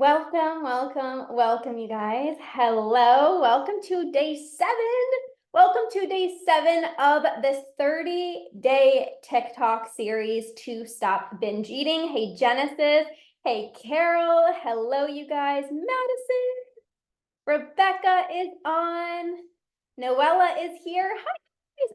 Welcome, you guys. Hello, welcome to day 7. Welcome to day 7 of this 30-day TikTok series to stop binge eating. Hey, Genesis. Hey, Carol. Hello, you guys. Madison. Rebecca is on. Noella is here. Hi,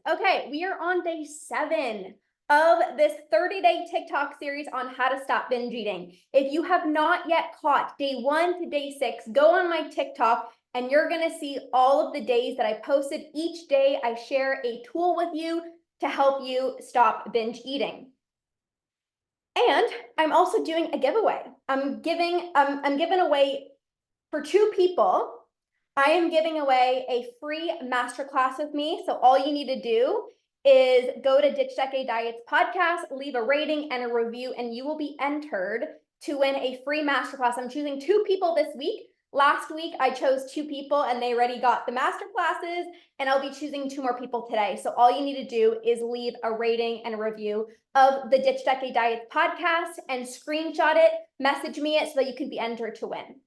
guys. Okay, we are on day 7 of this 30-day TikTok series on how to stop binge eating. If you have not yet caught day 1 to day 6, go on my TikTok and you're going to see all of the days that I posted. Each day I share a tool with you to help you stop binge eating. And I'm also doing a giveaway. I'm giving away for 2 people. I am giving away a free masterclass with me. So all you need to do is go to Ditch Decade Diets podcast, leave a rating and a review, and you will be entered to win a free masterclass. I'm choosing 2 people this week. Last week, I chose 2 people and they already got the masterclasses, and I'll be choosing 2 more people today. So all you need to do is leave a rating and a review of the Ditch Decade Diets podcast and screenshot it, message me it so that you can be entered to win.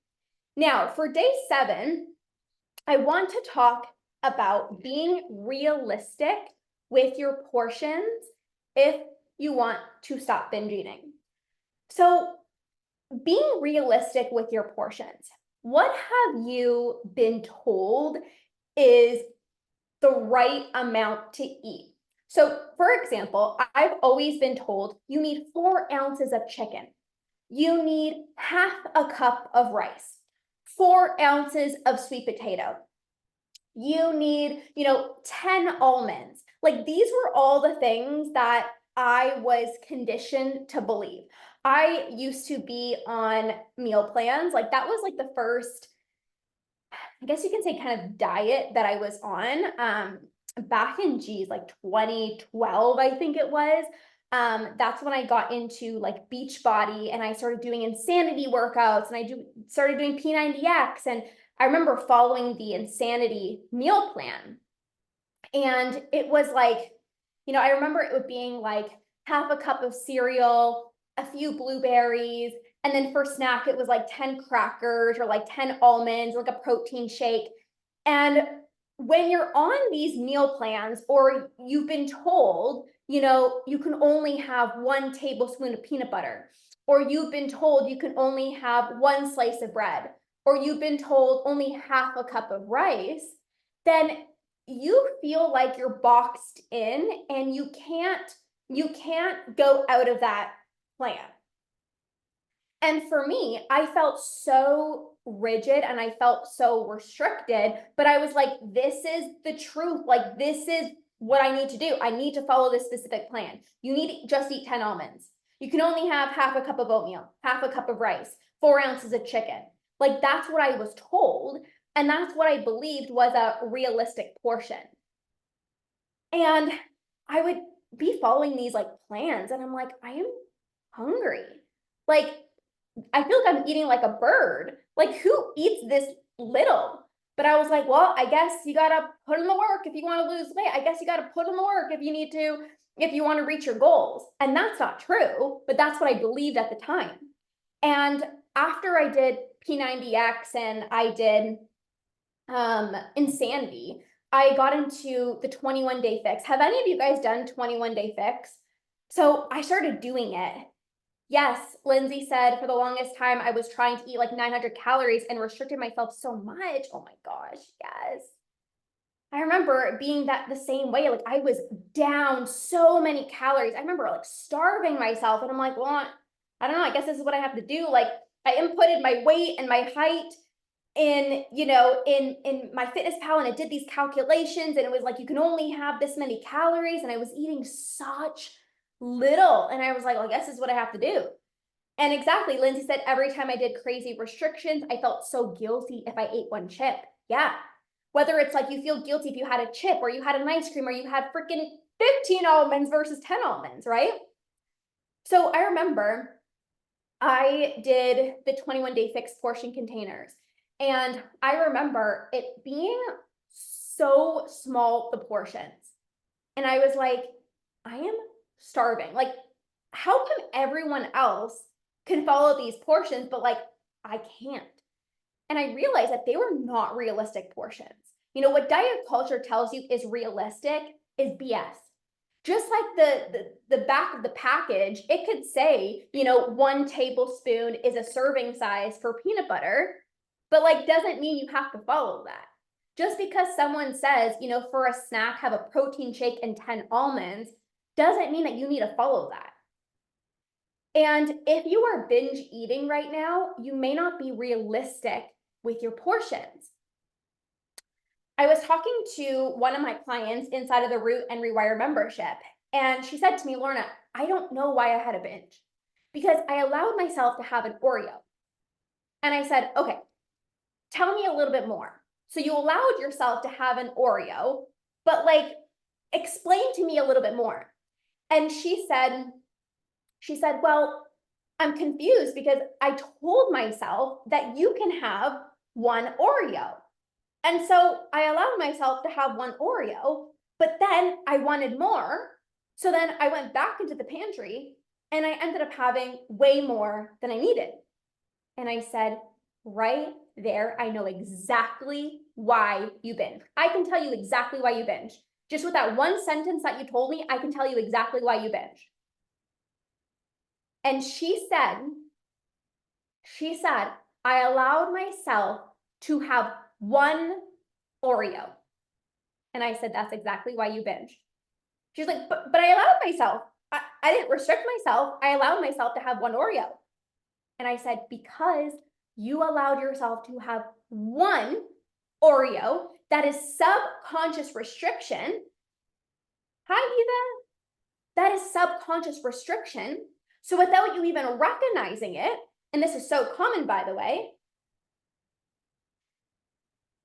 Now, for day 7, I want to talk about being realistic with your portions if you want to stop binge eating. So, being realistic with your portions. What have you been told is the right amount to eat? So, for example, I've always been told you need 4 ounces of chicken. You need half a cup of rice, 4 ounces of sweet potato. You need, 10 almonds. Like, these were all the things that I was conditioned to believe. I used to be on meal plans. Like, that was like the first, I guess you can say, kind of diet that I was on. Back in like 2012, I think it was. That's when I got into like Beachbody and I started doing insanity workouts, and started doing P90X, and I remember following the insanity meal plan. And it was like, I remember it being like half a cup of cereal, a few blueberries, and then for snack, it was like 10 crackers or like 10 almonds, like a protein shake. And when you're on these meal plans, or you've been told, you can only have 1 tablespoon of peanut butter, or you've been told you can only have 1 slice of bread, or you've been told only half a cup of rice, then you feel like you're boxed in and you can't go out of that plan. And for me, I felt so rigid and I felt so restricted, but I was like, this is the truth. Like, this is what I need to do. I need to follow this specific plan. You need to just eat 10 almonds. You can only have half a cup of oatmeal, half a cup of rice, 4 ounces of chicken. Like, that's what I was told. And that's what I believed was a realistic portion. And I would be following these like plans and I'm like, I am hungry. Like, I feel like I'm eating like a bird. Like, who eats this little? But I was like, well, I guess you gotta put in the work if you want to lose weight. I guess you gotta put in the work if you want to reach your goals. And that's not true, but that's what I believed at the time. And after I did P90X and I did Insanity, I got into the 21-day fix. Have any of you guys done 21-day fix? So I started doing it. Yes, Lindsay said for the longest time I was trying to eat like 900 calories and restricted myself so much. Oh my gosh, yes. I remember being the same way. Like, I was down so many calories. I remember like starving myself, and I'm like, well, I don't know. I guess this is what I have to do. Like, I inputted my weight and my height in my FitnessPal, and it did these calculations, and it was like, you can only have this many calories, and I was eating such little, and I was like, well, I guess this is what I have to do. And exactly, Lindsay said, every time I did crazy restrictions, I felt so guilty if I ate 1 chip. Yeah. Whether it's like you feel guilty if you had a chip, or you had an ice cream, or you had freaking 15 almonds versus 10 almonds, right? So I remember I did the 21-day fix portion containers. And I remember it being so small, the portions. And I was like, I am starving. Like, how come everyone else can follow these portions, but like I can't. And I realized that they were not realistic portions. You know, what diet culture tells you is realistic is BS. Just like the back of the package, it could say, you know, 1 tablespoon is a serving size for peanut butter, but like doesn't mean you have to follow that. Just because someone says, you know, for a snack, have a protein shake and 10 almonds, doesn't mean that you need to follow that. And if you are binge eating right now, you may not be realistic with your portions. I was talking to one of my clients inside of the Root and Rewire membership, and she said to me, Lorna, I don't know why I had a binge because I allowed myself to have an Oreo. And I said, okay, tell me a little bit more. So you allowed yourself to have an Oreo, but like, explain to me a little bit more. And she said, well, I'm confused because I told myself that you can have 1 Oreo. And so I allowed myself to have 1 Oreo, but then I wanted more. So then I went back into the pantry and I ended up having way more than I needed. And I said, right there, I know exactly why you binge. I can tell you exactly why you binge. Just with that one sentence that you told me, I can tell you exactly why you binge. And she said, I allowed myself to have 1 Oreo. And I said, that's exactly why you binge. She's like, but I allowed myself. I didn't restrict myself. I allowed myself to have 1 Oreo. And I said, because you allowed yourself to have 1 Oreo, that is subconscious restriction. Hi, Eva. That is subconscious restriction. So without you even recognizing it, and this is so common, by the way,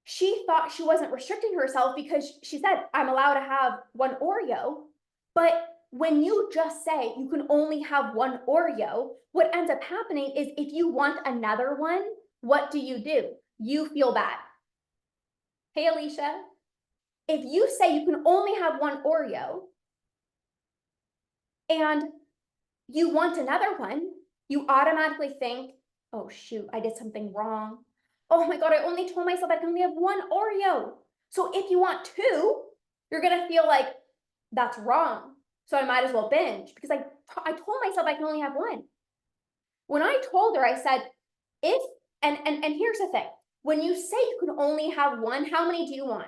she thought she wasn't restricting herself because she said, I'm allowed to have 1 Oreo. But when you just say you can only have 1 Oreo, what ends up happening is if you want another one, what do? You feel bad. Hey, Alicia. If you say you can only have 1 Oreo and you want another one, you automatically think, oh shoot, I did something wrong. Oh my God, I only told myself I can only have 1 Oreo. So if you want 2, you're gonna feel like that's wrong. So I might as well binge because I told myself I can only have 1. When I told her, I said, and here's the thing, when you say you can only have 1, how many do you want?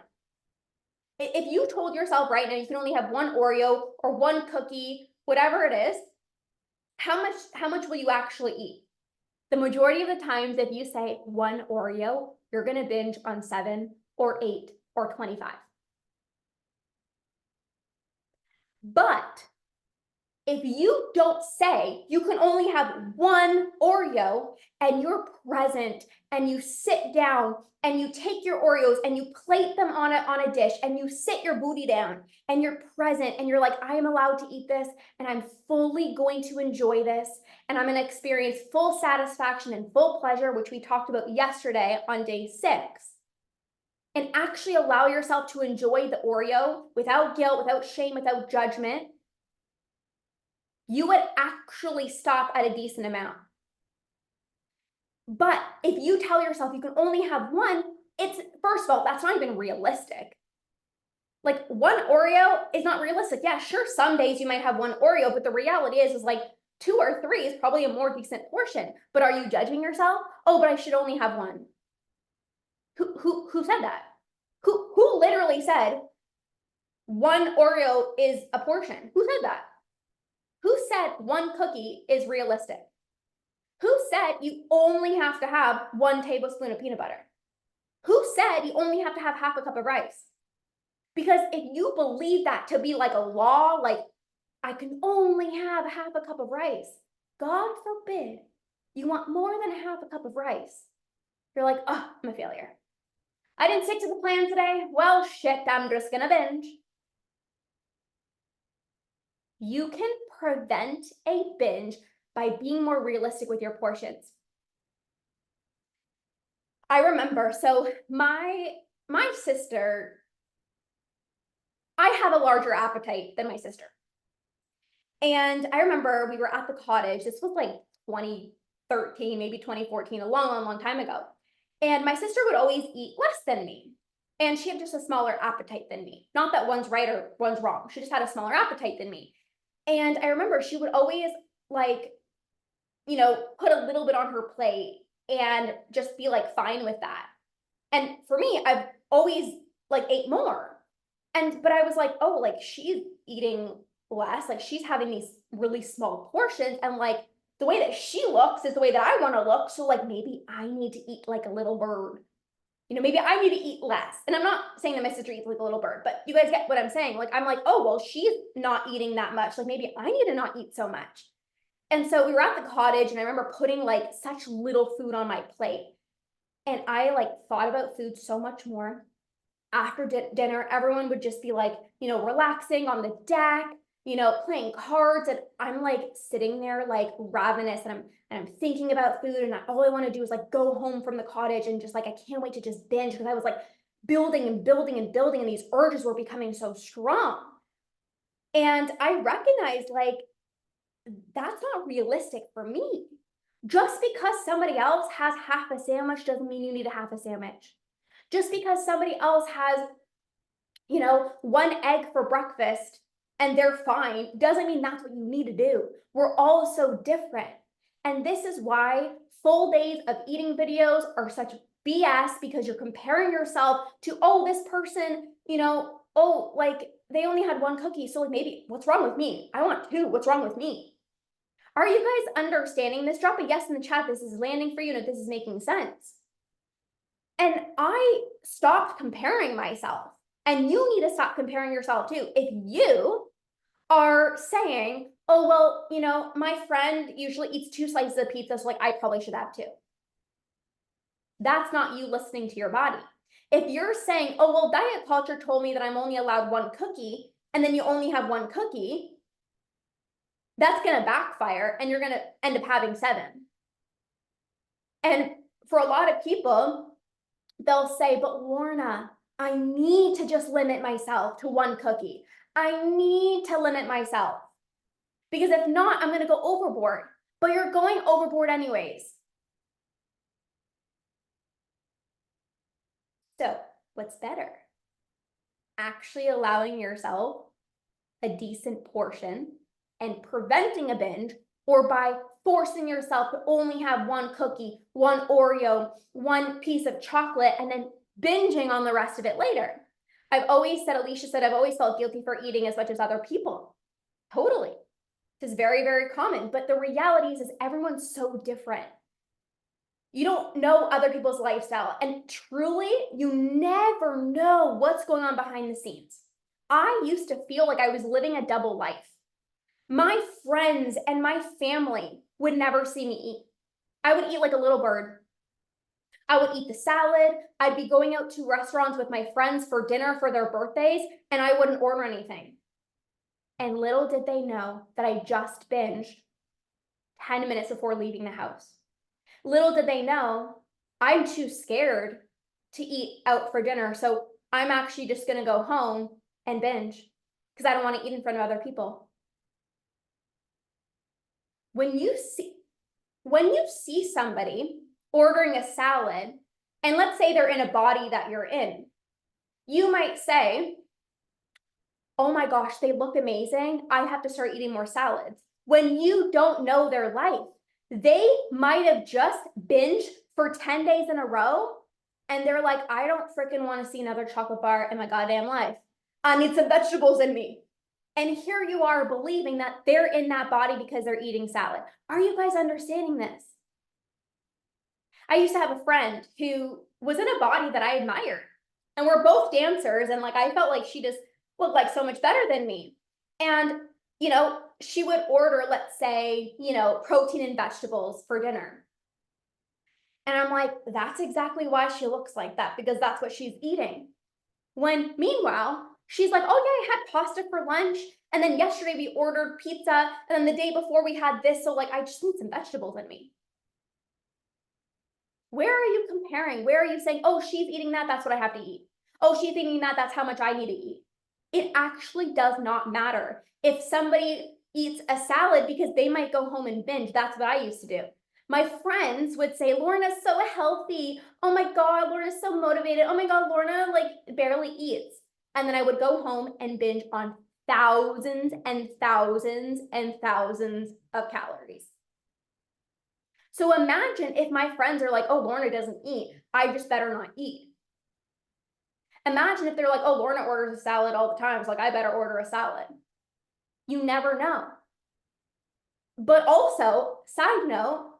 If you told yourself right now you can only have 1 Oreo or 1 cookie, whatever it is, how much will you actually eat? The majority of the times, if you say 1 Oreo, you're gonna binge on 7 or 8 or 25. But if you don't say you can only have 1 Oreo and you're present and you sit down and you take your Oreos and you plate them on a dish and you sit your booty down and you're present and you're like, I am allowed to eat this and I'm fully going to enjoy this and I'm going to experience full satisfaction and full pleasure, which we talked about yesterday on day 6. And actually allow yourself to enjoy the Oreo without guilt, without shame, without judgment, you would actually stop at a decent amount. But if you tell yourself you can only have 1, it's, first of all, that's not even realistic. Like 1 Oreo is not realistic. Yeah, sure, some days you might have 1 Oreo, but the reality is like 2 or 3 is probably a more decent portion. But are you judging yourself? Oh, but I should only have 1. Who said that? Who literally said 1 Oreo is a portion? Who said that? Who said 1 cookie is realistic? Who said you only have to have 1 tablespoon of peanut butter? Who said you only have to have half a cup of rice? Because if you believe that to be like a law, like I can only have half a cup of rice, God forbid you want more than half a cup of rice. You're like, oh, I'm a failure. I didn't stick to the plan today. Well, shit, I'm just gonna binge. You can prevent a binge by being more realistic with your portions. I remember, so my sister, I have a larger appetite than my sister. And I remember we were at the cottage. This was like 2013, maybe 2014, a long, long, long time ago. And my sister would always eat less than me. And she had just a smaller appetite than me. Not that one's right or one's wrong. She just had a smaller appetite than me. And I remember she would always like, put a little bit on her plate and just be like fine with that. And for me, I've always like ate more. But I was like, oh, like she's eating less, like she's having these really small portions, and like the way that she looks is the way that I want to look. So like maybe I need to eat like a little bird. Maybe I need to eat less. And I'm not saying that my sister eats like a little bird, but you guys get what I'm saying. Like I'm like, oh, well, she's not eating that much. Like maybe I need to not eat so much. And so we were at the cottage, and I remember putting like such little food on my plate. And I like thought about food so much more. After dinner, everyone would just be like, relaxing on the deck, playing cards. And I'm like sitting there like ravenous, and I'm thinking about food, and all I want to do is like go home from the cottage and just like, I can't wait to just binge, because I was like building and building and building, and these urges were becoming so strong. And I recognized like, that's not realistic for me. Just because somebody else has half a sandwich doesn't mean you need a half a sandwich. Just because somebody else has, one egg for breakfast and they're fine doesn't mean that's what you need to do. We're all so different. And this is why full days of eating videos are such BS, because you're comparing yourself to, oh, this person, oh, like they only had one cookie. So like maybe what's wrong with me? I want two. What's wrong with me? Are you guys understanding this? Drop a yes in the chat. This is landing for you, and if this is making sense. And I stopped comparing myself. And you need to stop comparing yourself too. If you are saying, oh, well, my friend usually eats 2 slices of pizza, so like I probably should have 2. That's not you listening to your body. If you're saying, oh, well, diet culture told me that I'm only allowed 1 cookie, and then you only have 1 cookie, that's going to backfire, and you're going to end up having 7. And for a lot of people, they'll say, but Lorna, I need to just limit myself to 1 cookie. I need to limit myself, because if not, I'm going to go overboard. But you're going overboard anyways. So what's better? Actually allowing yourself a decent portion and preventing a binge, or by forcing yourself to only have 1 cookie, 1 Oreo, 1 piece of chocolate, and then binging on the rest of it later. Alicia said, I've always felt guilty for eating as much as other people. Totally. This is very, very common. But the reality is everyone's so different. You don't know other people's lifestyle. And truly, you never know what's going on behind the scenes. I used to feel like I was living a double life. My friends and my family would never see me eat. I would eat like a little bird. I would eat the salad. I'd be going out to restaurants with my friends for dinner for their birthdays, and I wouldn't order anything. And little did they know that I just binged 10 minutes before leaving the house. Little did they know I'm too scared to eat out for dinner, so I'm actually just going to go home and binge because I don't want to eat in front of other people. When you see somebody ordering a salad, and let's say they're in a body that you're in, you might say, oh my gosh, they look amazing. I have to start eating more salads. When you don't know their life, they might have just binged for 10 days in a row, and they're like, I don't freaking want to see another chocolate bar in my goddamn life. I need some vegetables in me. And here you are believing that they're in that body because they're eating salad. Are you guys understanding this? I used to have a friend who was in a body that I admired, and we're both dancers, and like I felt like she just looked like so much better than me. And she would order, let's say, protein and vegetables for dinner. And I'm like, that's exactly why she looks like that, because that's what she's eating. When meanwhile, she's like, oh yeah, I had pasta for lunch, and then yesterday we ordered pizza, and then the day before we had this, so like I just need some vegetables in me. Where are you comparing? Where are you saying, oh, she's eating that, that's what I have to eat. Oh, she's eating that, that's how much I need to eat. It actually does not matter. If somebody eats a salad because they might go home and binge, that's what I used to do. My friends would say, Lorna's so healthy. Oh my God, Lorna's so motivated. Oh my God, Lorna like barely eats. And then I would go home and binge on thousands and thousands and thousands of calories. So imagine if my friends are like, oh, Lorna doesn't eat. I just better not eat. Imagine if they're like, oh, Lorna orders a salad all the time. It's like, I better order a salad. You never know. But also, side note,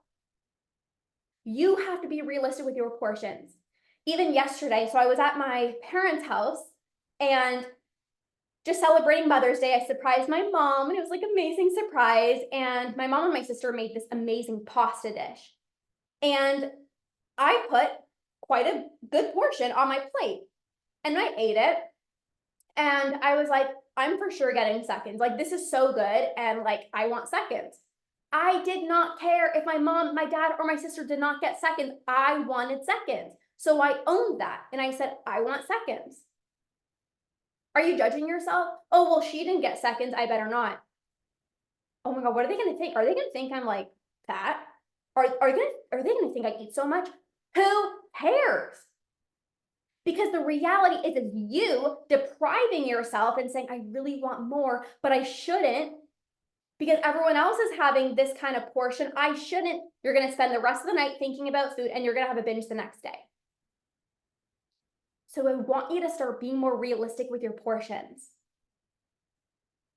you have to be realistic with your portions. Even yesterday, so I was at my parents' house and just celebrating Mother's Day, I surprised my mom and it was like an amazing surprise. And my mom and my sister made this amazing pasta dish. And I put quite a good portion on my plate and I ate it. And I was like, I'm for sure getting seconds. Like, this is so good. And like, I want seconds. I did not care if my mom, my dad, or my sister did not get seconds. I wanted seconds. So I owned that. And I said, I want seconds. Are you judging yourself? Oh, well, she didn't get seconds. I better not. Oh my God, what are they going to think? Are they going to think I'm like fat? Are they going to think I eat so much? Who cares? Because the reality is you depriving yourself and saying, I really want more, but I shouldn't because everyone else is having this kind of portion. I shouldn't. You're going to spend the rest of the night thinking about food and you're going to have a binge the next day. So I want you to start being more realistic with your portions.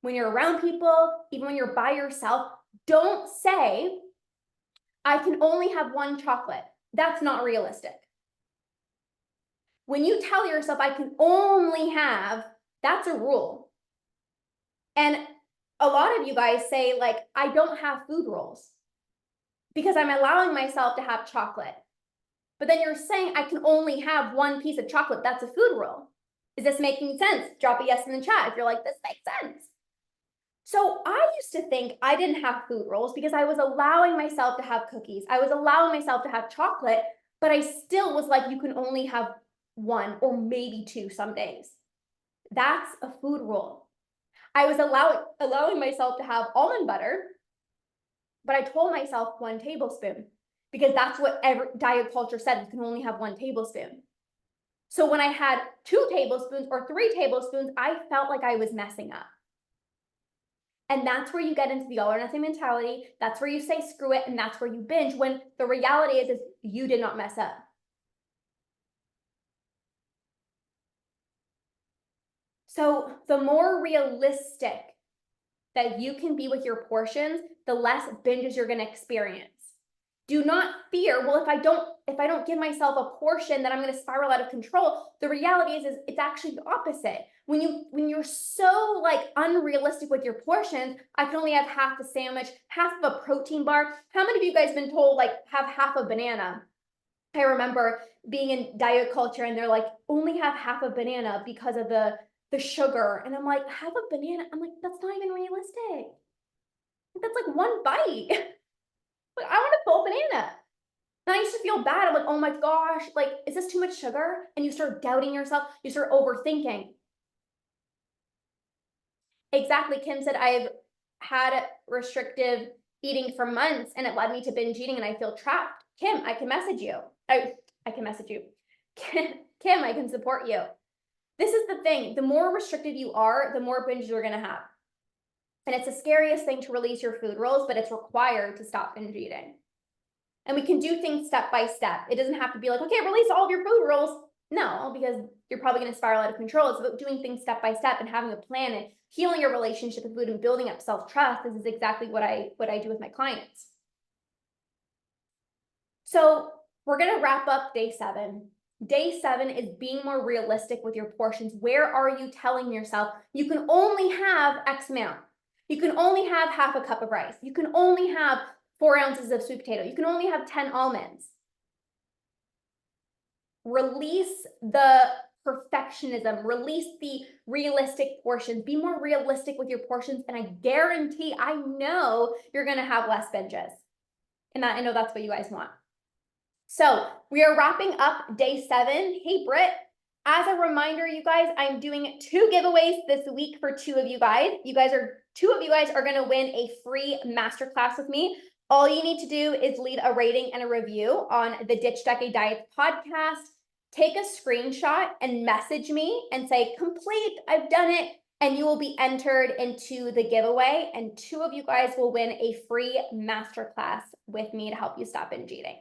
When you're around people, even when you're by yourself, don't say, I can only have one chocolate. That's not realistic. When you tell yourself, I can only have, that's a rule. And a lot of you guys say, like, I don't have food rules because I'm allowing myself to have chocolate. But then you're saying I can only have one piece of chocolate. That's a food rule. Is this making sense? Drop a yes in the chat if you're like, this makes sense. So I used to think I didn't have food rules because I was allowing myself to have cookies. I was allowing myself to have chocolate, but I still was like, you can only have one or maybe two some days. That's a food rule. I was allowing myself to have almond butter, but I told myself 1 tablespoon because that's what every diet culture said. You can only have 1 tablespoon. So when I had 2 tablespoons or 3 tablespoons, I felt like I was messing up. And that's where you get into the all or nothing mentality. That's where you say screw it, and that's where you binge when the reality is you did not mess up. So the more realistic that you can be with your portions, the less binges you're going to experience. Do not fear, well, if I don't give myself a portion, then I'm going to spiral out of control. The reality is it's actually the opposite. When you're so like unrealistic with your portions, I can only have half the sandwich, half of a protein bar. How many of you guys been told like have half a banana? I remember being in diet culture and they're like, only have half a banana because of the sugar. And I'm like, half a banana? I'm like, that's not even realistic. That's like 1 bite. Like, I want a full banana. And I used to feel bad. I'm like, oh my gosh, like, is this too much sugar? And you start doubting yourself. You start overthinking. Exactly. Kim said, I've had restrictive eating for months and it led me to binge eating and I feel trapped. Kim, I can message you. I can message you. Kim, I can support you. This is the thing. The more restricted you are, the more binge you're going to have. And it's the scariest thing to release your food rules, but it's required to stop binge eating. And we can do things step by step. It doesn't have to be like, okay, release all of your food rules. No, because you're probably going to spiral out of control. It's about doing things step by step and having a plan and healing your relationship with food and building up self-trust. This is exactly what I do with my clients. So we're going to wrap up day 7. Day 7 is being more realistic with your portions. Where are you telling yourself you can only have X amount? You can only have half a cup of rice. You can only have 4 ounces of sweet potato. You can only have 10 almonds. Release the perfectionism. Release the realistic portions. Be more realistic with your portions. And I guarantee, I know you're going to have less binges. And I know that's what you guys want. So we are wrapping up day 7. Hey, Britt. As a reminder, you guys, I'm doing 2 giveaways this week for 2 of you guys. 2 of you guys are going to win a free masterclass with me. All you need to do is leave a rating and a review on the Ditch Decade Diets podcast. Take a screenshot and message me and say, complete, I've done it. And you will be entered into the giveaway. And 2 of you guys will win a free masterclass with me to help you stop binge eating.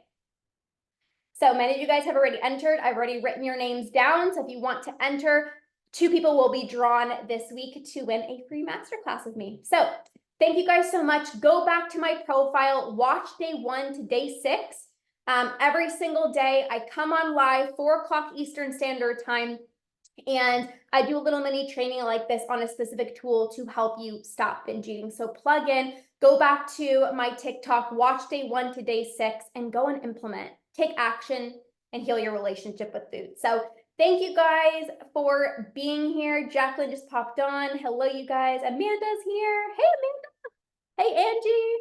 So many of you guys have already entered. I've already written your names down. So if you want to enter, 2 people will be drawn this week to win a free masterclass with me. So thank you guys so much. Go back to my profile, watch day 1 to day 6. Every single day, I come on live, 4 o'clock Eastern Standard Time, and I do a little mini training like this on a specific tool to help you stop binge eating. So plug in, go back to my TikTok, watch day 1 to day 6, and go and implement. Take action and heal your relationship with food. So thank you guys for being here. Jacqueline just popped on. Hello, you guys. Amanda's here. Hey, Amanda. Hey, Angie.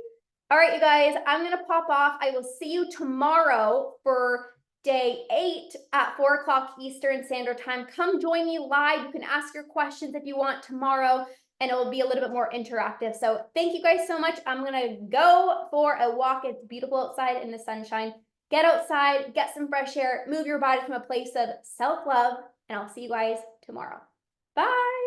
All right, you guys, I'm going to pop off. I will see you tomorrow for day 8 at 4 o'clock Eastern Standard Time. Come join me live. You can ask your questions if you want tomorrow, and it will be a little bit more interactive. So thank you guys so much. I'm going to go for a walk. It's beautiful outside in the sunshine. Get outside, get some fresh air, move your body from a place of self-love, and I'll see you guys tomorrow. Bye.